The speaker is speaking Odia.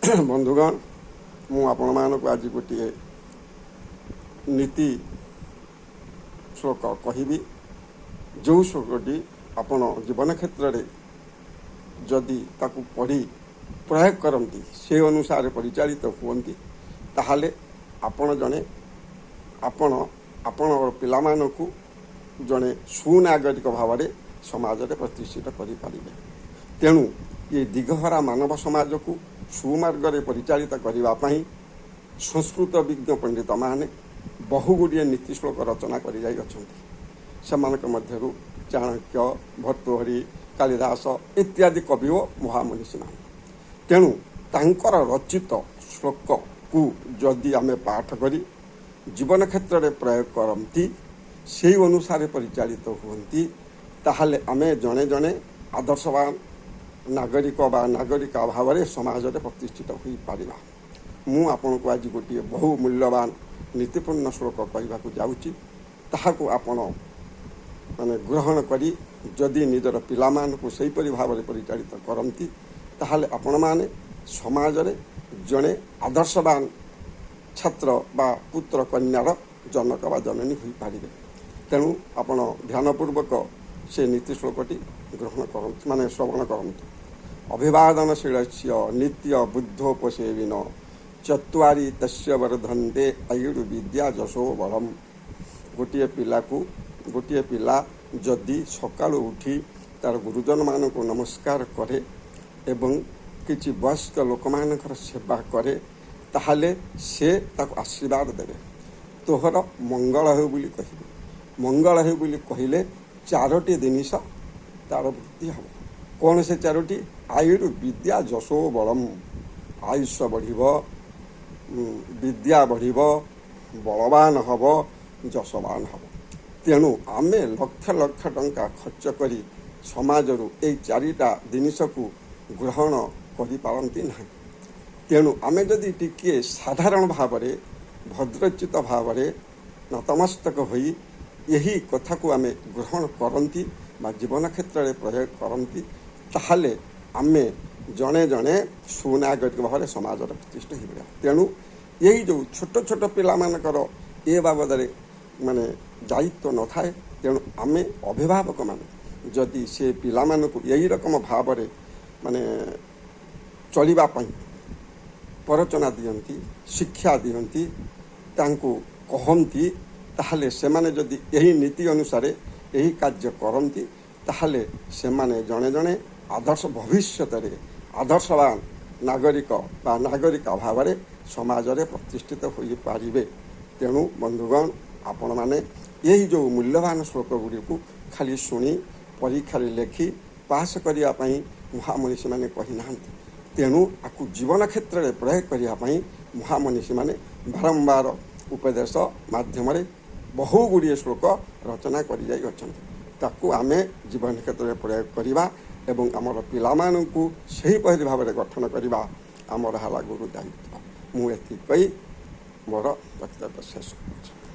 ବନ୍ଧୁଗଣ, ମୁଁ ଆପଣମାନଙ୍କୁ ଆଜି ଗୋଟିଏ ନୀତି ଶ୍ଲୋକ କହିବି। ଯେଉଁ ଶ୍ଲୋକଟି ଆପଣ ଜୀବନ କ୍ଷେତ୍ରରେ ଯଦି ତାକୁ ପଢ଼ି ପ୍ରୟୋଗ କରନ୍ତି, ସେ ଅନୁସାରେ ପରିଚାଳିତ ହୁଅନ୍ତି, ତାହେଲେ ଆପଣଙ୍କର ପିଲାମାନଙ୍କୁ ଜଣେ ସୁନାଗରିକ ଭାବରେ ସମାଜରେ ପ୍ରତିଷ୍ଠିତ କରିପାରିବେ। ତେଣୁ ଏ ଦିଗହରା ମାନବ ସମାଜକୁ ସୁମାର୍ଗରେ ପରିଚାଳିତ କରିବା ପାଇଁ ସଂସ୍କୃତ ବିଜ୍ଞ ପଣ୍ଡିତମାନେ ବହୁଗୁଡ଼ିଏ ନୀତି ଶ୍ଲୋକ ରଚନା କରିଯାଇଅଛନ୍ତି। ସେମାନଙ୍କ ମଧ୍ୟରୁ ଚାଣକ୍ୟ, ଭର୍ତ୍ତୃହରି, କାଳିଦାସ ଇତ୍ୟାଦି କବି ଓ ମହାମନୀଷୀମାନେ। ତେଣୁ ତାଙ୍କର ରଚିତ ଶ୍ଲୋକକୁ ଯଦି ଆମେ ପାଠ କରି ଜୀବନ କ୍ଷେତ୍ରରେ ପ୍ରୟୋଗ କରନ୍ତି, ସେହି ଅନୁସାରେ ପରିଚାଳିତ ହୁଅନ୍ତି, ତାହେଲେ ଆମେ ଜଣେ ଜଣେ ଆଦର୍ଶବାନ ନାଗରିକ ବା ନାଗରିକା ଭାବରେ ସମାଜରେ ପ୍ରତିଷ୍ଠିତ ହୋଇପାରିବା। ମୁଁ ଆପଣଙ୍କୁ ଆଜି ଗୋଟିଏ ବହୁ ମୂଲ୍ୟବାନ ନୀତିପୂର୍ଣ୍ଣ ଶ୍ଲୋକ କହିବାକୁ ଯାଉଛି। ତାହାକୁ ଆପଣ ଗ୍ରହଣ କରି ଯଦି ନିଜର ପିଲାମାନଙ୍କୁ ସେହିପରି ଭାବରେ ପରିଚାଳିତ କରନ୍ତି, ତାହେଲେ ଆପଣମାନେ ସମାଜରେ ଜଣେ ଆଦର୍ଶବାନ ଛାତ୍ର ବା ପୁତ୍ର କନ୍ୟାର ଜନକ ବା ଜନନୀ ହୋଇପାରିବେ। ତେଣୁ ଆପଣ ଧ୍ୟାନପୂର୍ବକ ସେ ନୀତି ଶ୍ଲୋକଟି ଗ୍ରହଣ କରନ୍ତୁ, ଶ୍ରବଣ କରନ୍ତୁ। ଅଭିବାଦନଶୀଳସ୍ୟ ନିତ୍ୟ ବୁଦ୍ଧୋପସେବିନ ଚତ୍ୱାରି ତସ୍ୟ ବର୍ଦ୍ଧନ୍ତେ ଆୟୁର୍ବିଦ୍ୟା ଯଶୋ ବଳମ୍। ଗୋଟିଏ ପିଲା ଯଦି ସକାଳୁ ଉଠି ତା'ର ଗୁରୁଜନମାନଙ୍କୁ ନମସ୍କାର କରେ ଏବଂ କିଛି ବୟସ୍କ ଲୋକମାନଙ୍କର ସେବା କରେ, ତାହେଲେ ସେ ତାକୁ ଆଶୀର୍ବାଦ ଦେବେ, ତୋହର ମଙ୍ଗଳ ହେଉ ବୋଲି କହିବେ। ମଙ୍ଗଳ ହେଉ ବୋଲି କହିଲେ ଚାରୋଟି ଜିନିଷ ତା'ର ବୃଦ୍ଧି ହେବ। କ'ଣ ସେ ଚାରୋଟି? ଆୟୁର୍ବିଦ୍ୟା ଯଶୋ ବଳମ୍। ଆୟୁଷ ବଢ଼ିବ, ବିଦ୍ୟା ବଢ଼ିବ, ବଳବାନ ହେବ, ଯଶବାନ ହେବ। ତେଣୁ ଆମେ ଲକ୍ଷ ଲକ୍ଷ ଟଙ୍କା ଖର୍ଚ୍ଚ କରି ସମାଜରୁ ଏଇ ଚାରିଟା ଜିନିଷକୁ ଗ୍ରହଣ କରିପାରନ୍ତି ନାହିଁ। ତେଣୁ ଆମେ ଯଦି ଟିକିଏ ସାଧାରଣ ଭାବରେ ଭଦ୍ରଚିତ ଭାବରେ ନତମସ୍ତକ ହୋଇ ଏହି କଥାକୁ ଆମେ ଗ୍ରହଣ କରନ୍ତି ବା ଜୀବନ କ୍ଷେତ୍ରରେ ପ୍ରୟୋଗ କରନ୍ତି, ତାହେଲେ ଆମେ ଜଣେ ଜଣେ ସୁନାଗରିକ ଭାବରେ ସମାଜରେ ପ୍ରତିଷ୍ଠିତ ହୋଇପାରିବା। ତେଣୁ ଏଇ ଯେଉଁ ଛୋଟ ଛୋଟ ପିଲାମାନଙ୍କର ଏ ବାବଦରେ ଦାୟିତ୍ୱ ନଥାଏ। ତେଣୁ ଆମେ ଅଭିଭାବକମାନେ ଯଦି ସେ ପିଲାମାନଙ୍କୁ ଏଇ ରକମ ଭାବରେ ଚଳିବା ପାଇଁ ପ୍ରରୋଚନା ଦିଅନ୍ତି, ଶିକ୍ଷା ଦିଅନ୍ତି, ତାଙ୍କୁ କହନ୍ତି, ତାହେଲେ ସେମାନେ ଯଦି ଏହି ନୀତି ଅନୁସାରେ ଏହି କାର୍ଯ୍ୟ କରନ୍ତି, ତାହେଲେ ସେମାନେ ଜଣେ ଜଣେ ଭବିଷ୍ୟତରେ ଆଦର୍ଶବାନ ନାଗରିକ ବା ନାଗରିକା ଭାବରେ ସମାଜରେ ପ୍ରତିଷ୍ଠିତ ହୋଇପାରିବେ। ତେଣୁ ବନ୍ଧୁଗଣ, ଆପଣମାନେ ଏହି ଯେଉଁ ମୂଲ୍ୟବାନ ଶ୍ଲୋକ ଗୁଡ଼ିକୁ ଖାଲି ଶୁଣି ପରୀକ୍ଷାରେ ଲେଖି ପାସ୍ କରିବା ପାଇଁ ମହାମନୀଷୀମାନେ କହିନାହାନ୍ତି। ତେଣୁ ଆକୁ ଜୀବନ କ୍ଷେତ୍ରରେ ପ୍ରୟୋଗ କରିବା ପାଇଁ ମହାମନୀଷୀମାନେ ବାରମ୍ବାର ଉପଦେଶ ମାଧ୍ୟମରେ ବହୁ ଗୁଡ଼ିଏ ଶ୍ଲୋକ ରଚନା କରିଯାଇଅଛନ୍ତି। ତାକୁ ଆମେ ଜୀବନ କ୍ଷେତ୍ରରେ ପ୍ରୟୋଗ କରିବା ଏବଂ ଆମର ପିଲାମାନଙ୍କୁ ସେହିପରି ଭାବରେ ଗଠନ କରିବା ଆମର ହେଲା ଗୁରୁ ଦାୟିତ୍ୱ। ମୁଁ ଏତିକି କହି ମୋର ବକ୍ତବ୍ୟ ଶେଷ କରୁଛି।